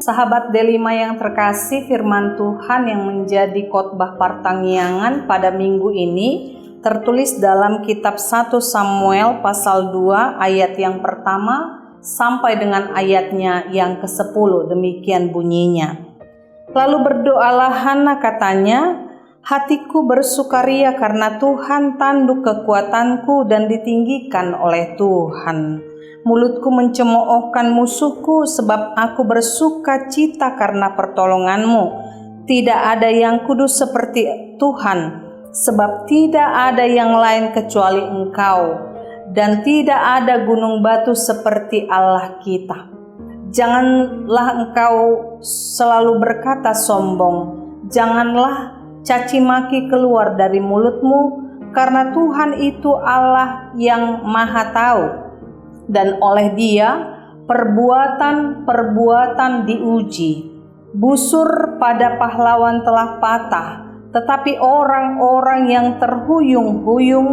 Sahabat Delima yang terkasih, firman Tuhan yang menjadi khotbah pertanggiangan pada minggu ini tertulis dalam kitab 1 Samuel pasal 2 ayat yang pertama sampai dengan ayatnya yang ke-10. Demikian bunyinya. Lalu berdoalah Hana, katanya, hatiku bersukaria karena Tuhan tanduk kekuatanku dan ditinggikan oleh Tuhan. Mulutku mencemoohkan musuhku sebab aku bersuka cita karena pertolonganmu. Tidak ada yang kudus seperti Tuhan, sebab tidak ada yang lain kecuali Engkau, dan tidak ada gunung batu seperti Allah kita. Janganlah engkau selalu berkata sombong, janganlah caci maki keluar dari mulutmu, karena Tuhan itu Allah yang Maha Tahu. Dan oleh Dia perbuatan-perbuatan diuji. Busur pada pahlawan telah patah, tetapi orang-orang yang terhuyung-huyung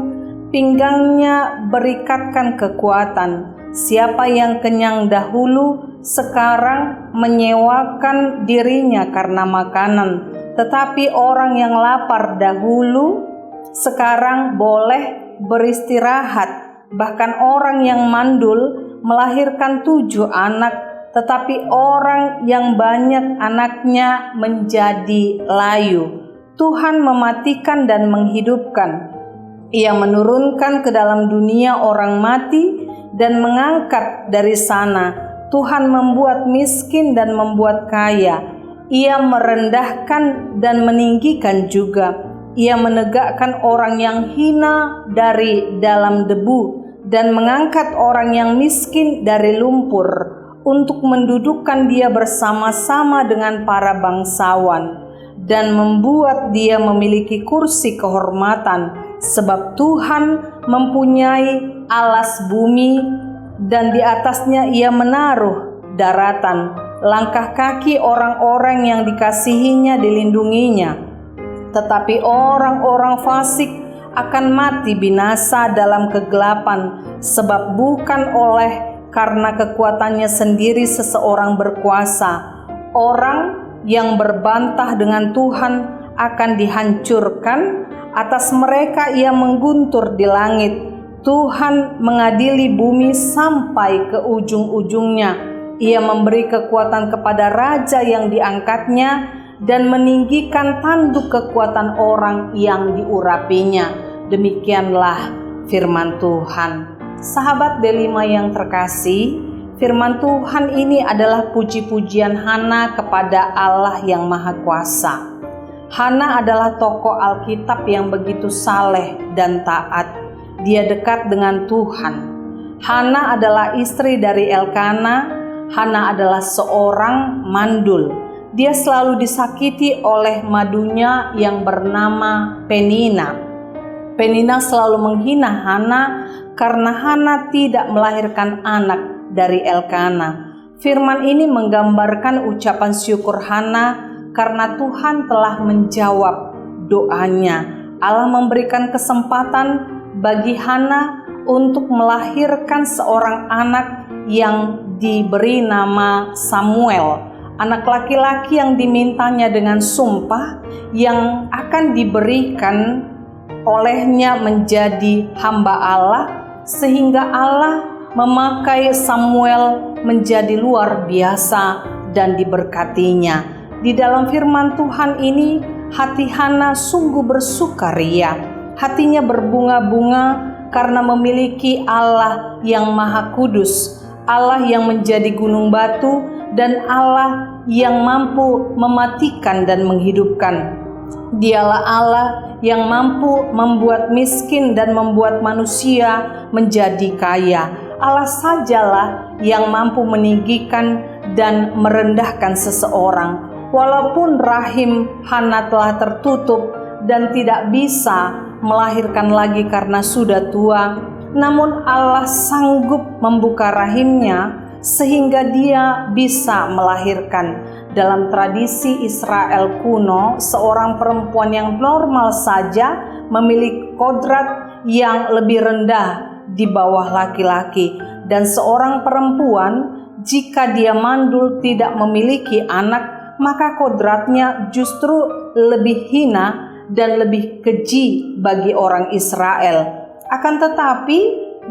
pinggangnya berikatkan kekuatan. Siapa yang kenyang dahulu sekarang menyewakan dirinya karena makanan, tetapi orang yang lapar dahulu sekarang boleh beristirahat. Bahkan orang yang mandul melahirkan 7 anak, tetapi orang yang banyak anaknya menjadi layu. Tuhan mematikan dan menghidupkan. Ia menurunkan ke dalam dunia orang mati dan mengangkat dari sana. Tuhan membuat miskin dan membuat kaya. Ia merendahkan dan meninggikan juga. Ia menegakkan orang yang hina dari dalam debu dan mengangkat orang yang miskin dari lumpur untuk mendudukkan dia bersama-sama dengan para bangsawan dan membuat dia memiliki kursi kehormatan, sebab Tuhan mempunyai alas bumi dan di atasnya ia menaruh daratan. Langkah kaki orang-orang yang dikasihinya dilindunginya. Tetapi orang-orang fasik akan mati binasa dalam kegelapan, sebab bukan oleh karena kekuatannya sendiri seseorang berkuasa. Orang yang berbantah dengan Tuhan akan dihancurkan, atas mereka ia mengguntur di langit. Tuhan mengadili bumi sampai ke ujung-ujungnya. Ia memberi kekuatan kepada raja yang diangkatnya dan meninggikan tanduk kekuatan orang yang diurapinya. Demikianlah firman Tuhan. Sahabat Delima yang terkasih, firman Tuhan ini adalah puji-pujian Hana kepada Allah yang Maha Kuasa. Hana adalah tokoh Alkitab yang begitu saleh dan taat. Dia dekat dengan Tuhan. Hana adalah istri dari Elkana. Hana adalah seorang mandul. Dia selalu disakiti oleh madunya yang bernama Penina. Penina selalu menghina Hana karena Hana tidak melahirkan anak dari Elkana. Firman ini menggambarkan ucapan syukur Hana karena Tuhan telah menjawab doanya. Allah memberikan kesempatan bagi Hana untuk melahirkan seorang anak yang diberi nama Samuel. Anak laki-laki yang dimintanya dengan sumpah yang akan diberikan olehnya menjadi hamba Allah, sehingga Allah memakai Samuel menjadi luar biasa dan diberkatinya. Di dalam firman Tuhan ini, hati Hana sungguh bersukaria. Hatinya berbunga-bunga karena memiliki Allah yang Maha Kudus, Allah yang menjadi gunung batu, dan Allah yang mampu mematikan dan menghidupkan. Dialah Allah yang mampu membuat miskin dan membuat manusia menjadi kaya. Allah sajalah yang mampu meninggikan dan merendahkan seseorang. Walaupun rahim Hana telah tertutup dan tidak bisa melahirkan lagi karena sudah tua, namun Allah sanggup membuka rahimnya sehingga dia bisa melahirkan. Dalam tradisi Israel kuno, seorang perempuan yang normal saja memiliki kodrat yang lebih rendah di bawah laki-laki, dan seorang perempuan jika dia mandul tidak memiliki anak, maka kodratnya justru lebih hina dan lebih keji bagi orang Israel. Akan tetapi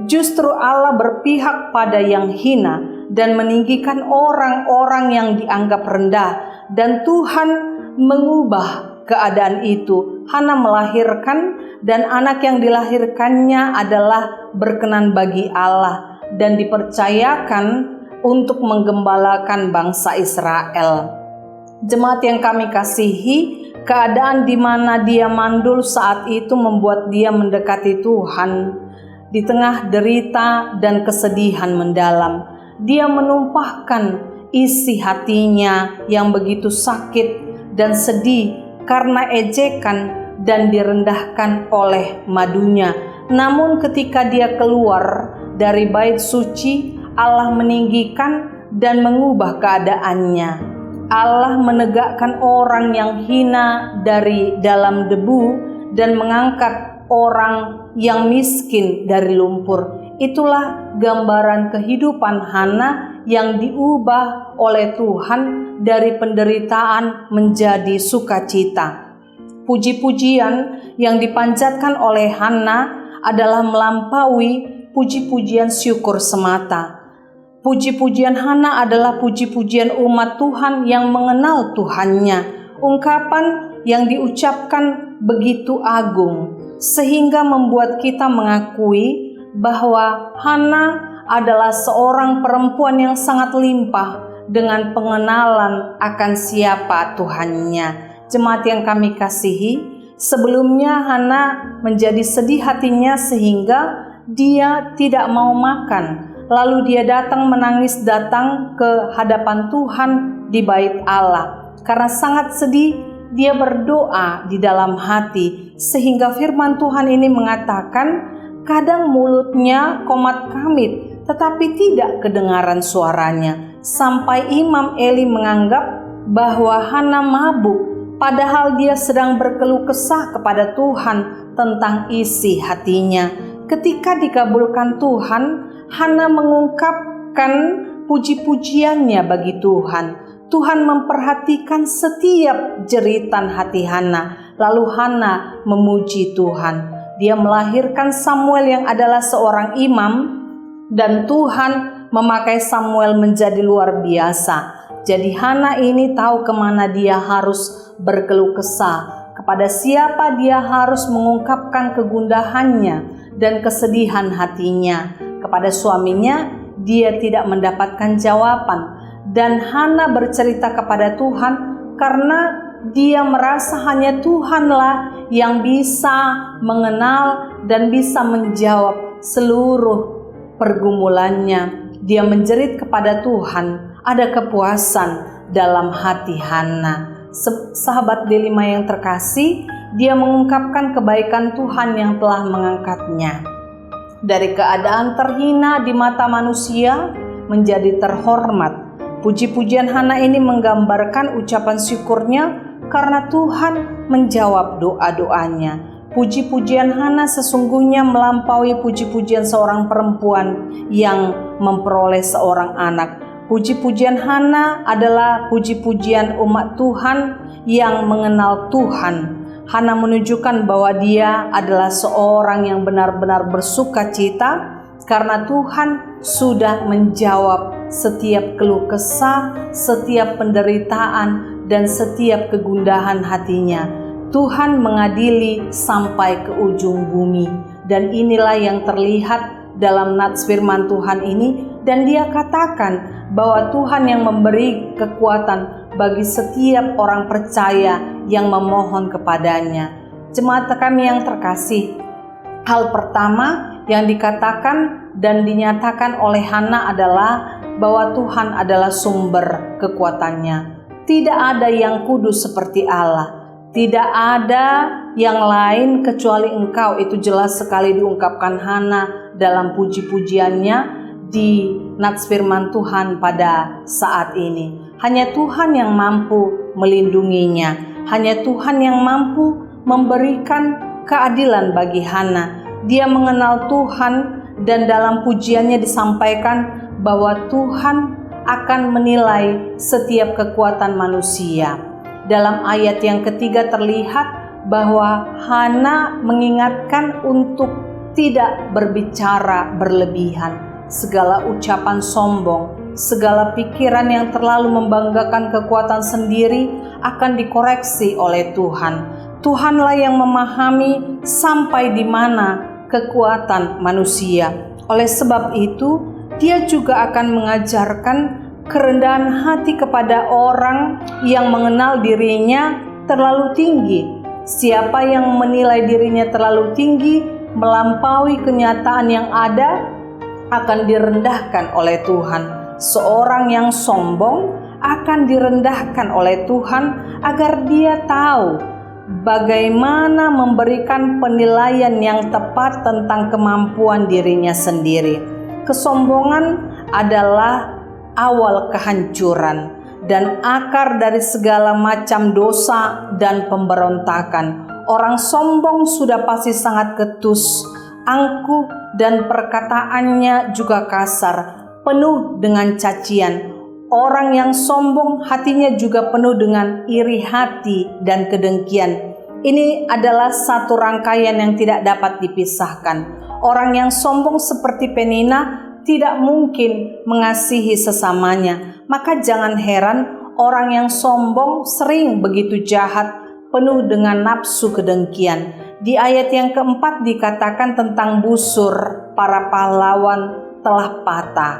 justru Allah berpihak pada yang hina dan meninggikan orang-orang yang dianggap rendah, dan Tuhan mengubah keadaan itu. Hana melahirkan, dan anak yang dilahirkannya adalah berkenan bagi Allah dan dipercayakan untuk menggembalakan bangsa Israel. Jemaat yang kami kasihi, keadaan di mana dia mandul saat itu membuat dia mendekati Tuhan. Di tengah derita dan kesedihan mendalam, dia menumpahkan isi hatinya yang begitu sakit dan sedih karena ejekan dan direndahkan oleh madunya. Namun ketika dia keluar dari bait suci, Allah meninggikan dan mengubah keadaannya. Allah menegakkan orang yang hina dari dalam debu dan mengangkat orang yang miskin dari lumpur. Itulah gambaran kehidupan Hana yang diubah oleh Tuhan dari penderitaan menjadi sukacita. Puji-pujian yang dipanjatkan oleh Hana adalah melampaui puji-pujian syukur semata. Puji-pujian Hana adalah puji-pujian umat Tuhan yang mengenal Tuhannya. Ungkapan yang diucapkan begitu agung sehingga membuat kita mengakui bahwa Hana adalah seorang perempuan yang sangat limpah dengan pengenalan akan siapa Tuhannya. Jemaat yang kami kasihi, sebelumnya Hana menjadi sedih hatinya sehingga dia tidak mau makan. Lalu dia datang ke hadapan Tuhan di bait Allah. Karena sangat sedih, dia berdoa di dalam hati, sehingga firman Tuhan ini mengatakan, kadang mulutnya komat kamit, tetapi tidak kedengaran suaranya. Sampai Imam Eli menganggap bahwa Hana mabuk, padahal dia sedang berkeluh kesah kepada Tuhan tentang isi hatinya. Ketika dikabulkan Tuhan, Hana mengungkapkan puji-pujiannya bagi Tuhan. Tuhan memperhatikan setiap jeritan hati Hana. Lalu Hana memuji Tuhan. Dia melahirkan Samuel yang adalah seorang imam, dan Tuhan memakai Samuel menjadi luar biasa. Jadi Hana ini tahu kemana dia harus berkeluh kesah, kepada siapa dia harus mengungkapkan kegundahannya dan kesedihan hatinya. Kepada suaminya dia tidak mendapatkan jawaban, dan Hana bercerita kepada Tuhan karena dia merasa hanya Tuhanlah yang bisa mengenal dan bisa menjawab seluruh pergumulannya. Dia menjerit kepada Tuhan, ada kepuasan dalam hati Hana. Sahabat Delima yang terkasih, dia mengungkapkan kebaikan Tuhan yang telah mengangkatnya dari keadaan terhina di mata manusia menjadi terhormat. Puji-pujian Hana ini menggambarkan ucapan syukurnya karena Tuhan menjawab doa-doanya. Puji-pujian Hana sesungguhnya melampaui puji-pujian seorang perempuan yang memperoleh seorang anak. Puji-pujian Hana adalah puji-pujian umat Tuhan yang mengenal Tuhan. Hana menunjukkan bahwa dia adalah seorang yang benar-benar bersuka cita karena Tuhan sudah menjawab setiap keluh kesah, setiap penderitaan, dan setiap kegundahan hatinya. Tuhan mengadili sampai ke ujung bumi, dan inilah yang terlihat dalam nats firman Tuhan ini. Dan dia katakan bahwa Tuhan yang memberi kekuatan bagi setiap orang percaya yang memohon kepadanya. Jemaat kami yang terkasih, hal pertama yang dikatakan dan dinyatakan oleh Hana adalah bahwa Tuhan adalah sumber kekuatannya. Tidak ada yang kudus seperti Allah. Tidak ada yang lain kecuali Engkau. Itu jelas sekali diungkapkan Hana dalam puji-pujiannya di nats firman Tuhan pada saat ini. Hanya Tuhan yang mampu melindunginya. Hanya Tuhan yang mampu memberikan keadilan bagi Hana. Dia mengenal Tuhan, dan dalam pujiannya disampaikan bahwa Tuhan akan menilai setiap kekuatan manusia. Dalam ayat yang ketiga terlihat bahwa Hana mengingatkan untuk tidak berbicara berlebihan. Segala ucapan sombong, segala pikiran yang terlalu membanggakan kekuatan sendiri akan dikoreksi oleh Tuhan. Tuhanlah yang memahami sampai di mana kekuatan manusia. Oleh sebab itu, Dia juga akan mengajarkan kerendahan hati kepada orang yang mengenal dirinya terlalu tinggi. Siapa yang menilai dirinya terlalu tinggi, melampaui kenyataan yang ada, akan direndahkan oleh Tuhan. Seorang yang sombong akan direndahkan oleh Tuhan agar dia tahu bagaimana memberikan penilaian yang tepat tentang kemampuan dirinya sendiri. Kesombongan adalah awal kehancuran dan akar dari segala macam dosa dan pemberontakan. Orang sombong sudah pasti sangat ketus, angkuh, dan perkataannya juga kasar, penuh dengan cacian. Orang yang sombong hatinya juga penuh dengan iri hati dan kedengkian. Ini adalah satu rangkaian yang tidak dapat dipisahkan. Orang yang sombong seperti Penina tidak mungkin mengasihi sesamanya. Maka jangan heran orang yang sombong sering begitu jahat, penuh dengan nafsu kedengkian. Di ayat yang keempat dikatakan tentang busur, para pahlawan telah patah.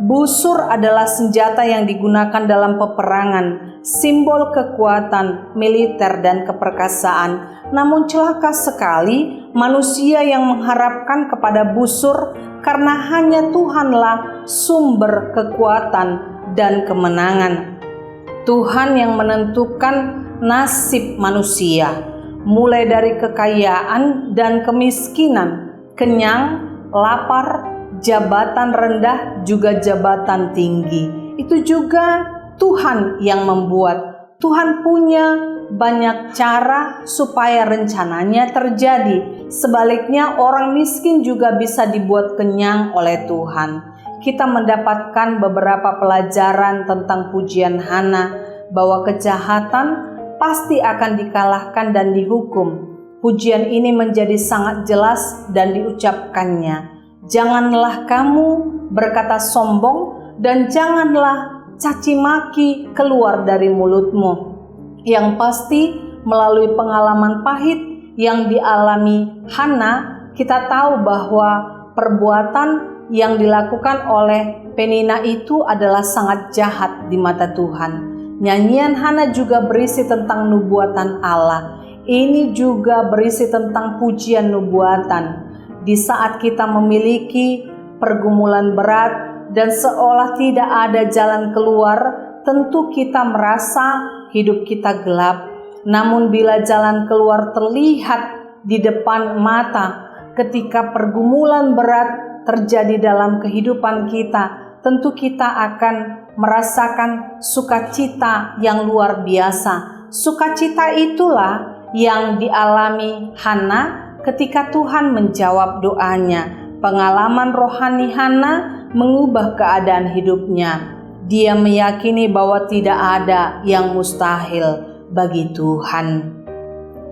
Busur adalah senjata yang digunakan dalam peperangan, simbol kekuatan militer dan keperkasaan. Namun celaka sekali manusia yang mengharapkan kepada busur, karena hanya Tuhanlah sumber kekuatan dan kemenangan. Tuhan yang menentukan nasib manusia, mulai dari kekayaan dan kemiskinan, kenyang, lapar, jabatan rendah, juga jabatan tinggi. Itu juga Tuhan yang membuat. Tuhan punya banyak cara supaya rencananya terjadi. Sebaliknya, orang miskin juga bisa dibuat kenyang oleh Tuhan. Kita mendapatkan beberapa pelajaran tentang pujian Hana, bahwa kejahatan pasti akan dikalahkan dan dihukum. Pujian ini menjadi sangat jelas dan diucapkannya. Janganlah kamu berkata sombong, dan janganlah caci maki keluar dari mulutmu. Yang pasti melalui pengalaman pahit yang dialami Hana, kita tahu bahwa perbuatan yang dilakukan oleh Penina itu adalah sangat jahat di mata Tuhan. Nyanyian Hana juga berisi tentang nubuatan Allah. Ini juga berisi tentang pujian nubuatan. Di saat kita memiliki pergumulan berat dan seolah tidak ada jalan keluar, tentu kita merasa hidup kita gelap. Namun bila jalan keluar terlihat di depan mata, ketika pergumulan berat terjadi dalam kehidupan kita, tentu kita akan merasakan sukacita yang luar biasa. Sukacita itulah yang dialami Hana ketika Tuhan menjawab doanya. Pengalaman rohani Hana mengubah keadaan hidupnya. Dia meyakini bahwa tidak ada yang mustahil bagi Tuhan.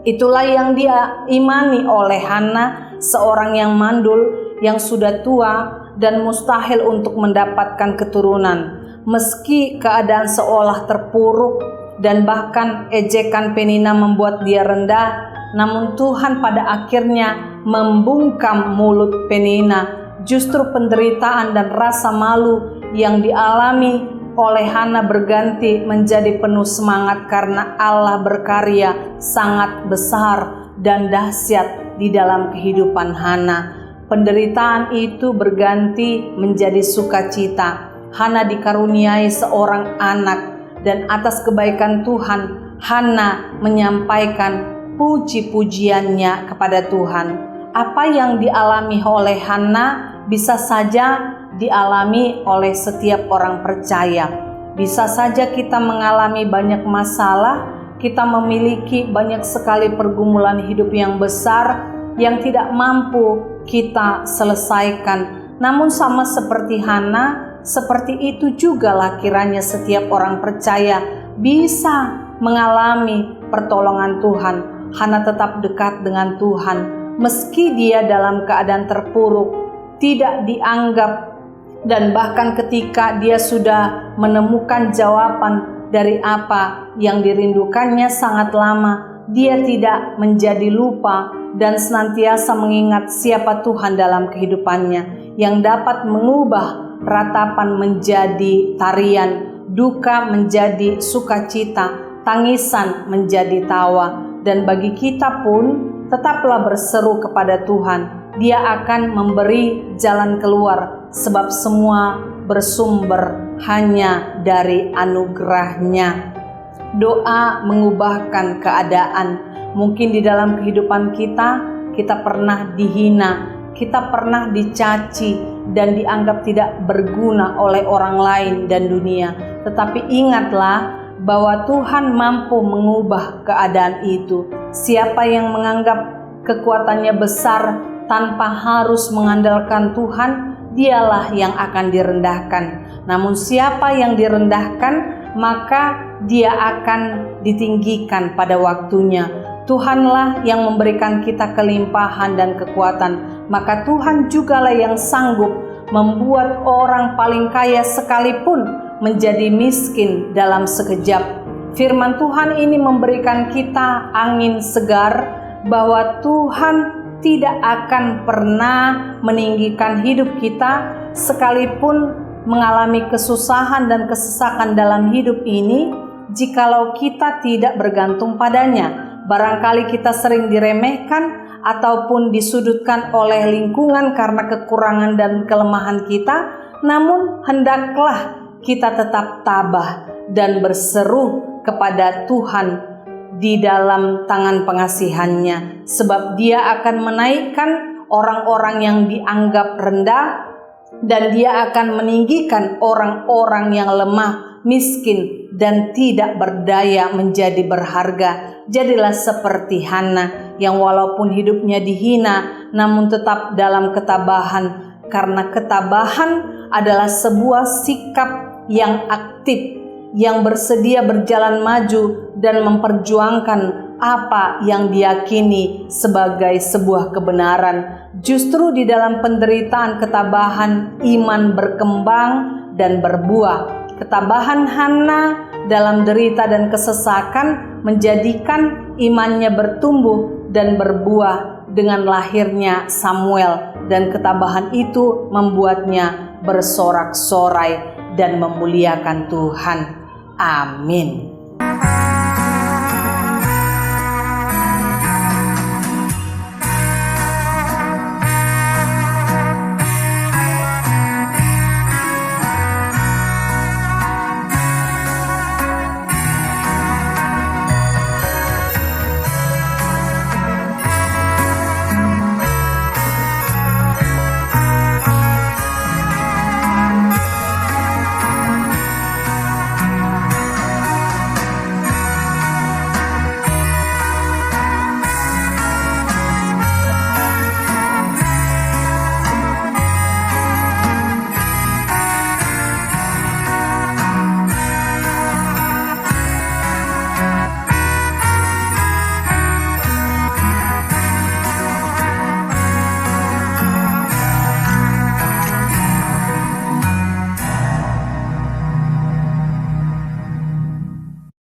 Itulah yang dia imani oleh Hana, seorang yang mandul, yang sudah tua dan mustahil untuk mendapatkan keturunan. Meski keadaan seolah terpuruk dan bahkan ejekan Penina membuat dia rendah, namun Tuhan pada akhirnya membungkam mulut Penina. Justru penderitaan dan rasa malu yang dialami oleh Hana berganti menjadi penuh semangat karena Allah berkarya sangat besar dan dahsyat di dalam kehidupan Hana. Penderitaan itu berganti menjadi sukacita. Hana dikaruniai seorang anak, dan atas kebaikan Tuhan, Hana menyampaikan puji-pujiannya kepada Tuhan. Apa yang dialami oleh Hana bisa saja dialami oleh setiap orang percaya. Bisa saja kita mengalami banyak masalah, kita memiliki banyak sekali pergumulan hidup yang besar yang tidak mampu kita selesaikan. Namun sama seperti Hana, seperti itu jugalah kiranya setiap orang percaya bisa mengalami pertolongan Tuhan. Hana tetap dekat dengan Tuhan meski dia dalam keadaan terpuruk, tidak dianggap, dan bahkan ketika dia sudah menemukan jawaban dari apa yang dirindukannya sangat lama, dia tidak menjadi lupa dan senantiasa mengingat siapa Tuhan dalam kehidupannya yang dapat mengubah ratapan menjadi tarian, duka menjadi sukacita, tangisan menjadi tawa. Dan bagi kita pun tetaplah berseru kepada Tuhan. Dia akan memberi jalan keluar sebab semua bersumber hanya dari anugerah-Nya. Doa mengubahkan keadaan. Mungkin di dalam kehidupan kita pernah dihina, kita pernah dicaci dan dianggap tidak berguna oleh orang lain dan dunia. Tetapi ingatlah bahwa Tuhan mampu mengubah keadaan itu. Siapa yang menganggap kekuatannya besar tanpa harus mengandalkan Tuhan, dialah yang akan direndahkan. Namun siapa yang direndahkan, maka dia akan ditinggikan pada waktunya. Tuhanlah yang memberikan kita kelimpahan dan kekuatan, maka Tuhan jugalah yang sanggup membuat orang paling kaya sekalipun menjadi miskin dalam sekejap. Firman Tuhan ini memberikan kita angin segar bahwa Tuhan tidak akan pernah meninggikan hidup kita sekalipun mengalami kesusahan dan kesesakan dalam hidup ini, jikalau kita tidak bergantung padanya. Barangkali kita sering diremehkan ataupun disudutkan oleh lingkungan karena kekurangan dan kelemahan kita, namun hendaklah kita tetap tabah dan berseru kepada Tuhan di dalam tangan pengasihan-Nya, sebab Dia akan menaikkan orang-orang yang dianggap rendah dan Dia akan meninggikan orang-orang yang lemah, miskin, dan tidak berdaya menjadi berharga. Jadilah seperti Hana yang walaupun hidupnya dihina namun tetap dalam ketabahan, karena ketabahan adalah sebuah sikap yang aktif, yang bersedia berjalan maju dan memperjuangkan apa yang diyakini sebagai sebuah kebenaran. Justru di dalam penderitaan ketabahan iman berkembang dan berbuah. Ketabahan Hana dalam derita dan kesesakan menjadikan imannya bertumbuh dan berbuah dengan lahirnya Samuel, dan ketabahan itu membuatnya bersorak-sorai dan memuliakan Tuhan. Amin.